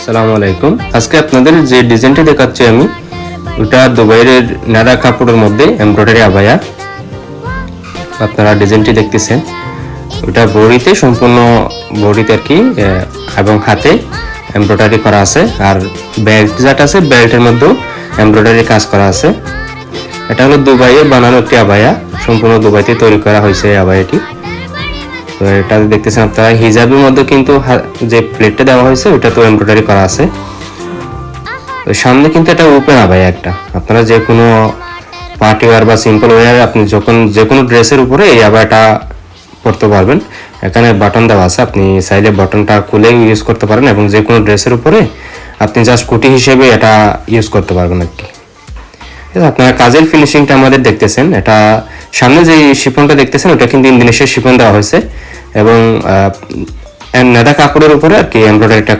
আসসালামু আলাইকুম। আজকে আপনাদের যে ডিজাইনটি দেখাচ্ছি আমি, ওটা দুবাইয়ের নাদা কাপড়ের মধ্যে এমব্রয়ডারি আবায়া। আপনারা ডিজাইনটি দেখতেছেন, ওটা বডিতে সম্পূর্ণ বডিতে আর কি, এবং হাতে এমব্রয়ডারি করা আছে। আর বেল্ট যেটা আছে, বেল্টের মধ্যেও এমব্রয়ডারি কাজ করা আছে। এটা হলো দুবাইয়ে বানানো একটি আবায়া, সম্পূর্ণ দুবাইতে তৈরি করা হয়েছে এই আবায়াটি। তো এটা দেখতেছেন আপনারা, হিজাবের মধ্যে কিন্তু যে প্লেটটা দেওয়া হয়েছে ওটা তো এমব্রয়ডারি করা আছে। তো সামনে কিন্তু এটা ওপেন আবায়া একটা, আপনারা যে কোনো পার্টি ওয়্যার বা সিম্পল ওয়্যার আপনি যখন যে কোনো ড্রেসের উপরে এই আবায়াটা পরতে পারবেন। এখানে বাটন দেওয়া আছে, আপনি চাইলে বাটনটা খুলে ইউজ করতে পারেন, এবং যে কোনো ড্রেসের উপরে আপনি জাস্ট কোটি হিসেবে এটা ইউজ করতে পারবেন আর কি। আপনারা কাজের ফিনিশিংটা আমাদের দেখতেছেন, এটা সামনে যে শিফনটা দেখতেছেন ওটা কিন্তু ইন্দোনেশিয়ার শিফন দেওয়া হয়েছে, এবং নেদা কাপড়ের উপরে আর কি এমব্রয়ডারিটা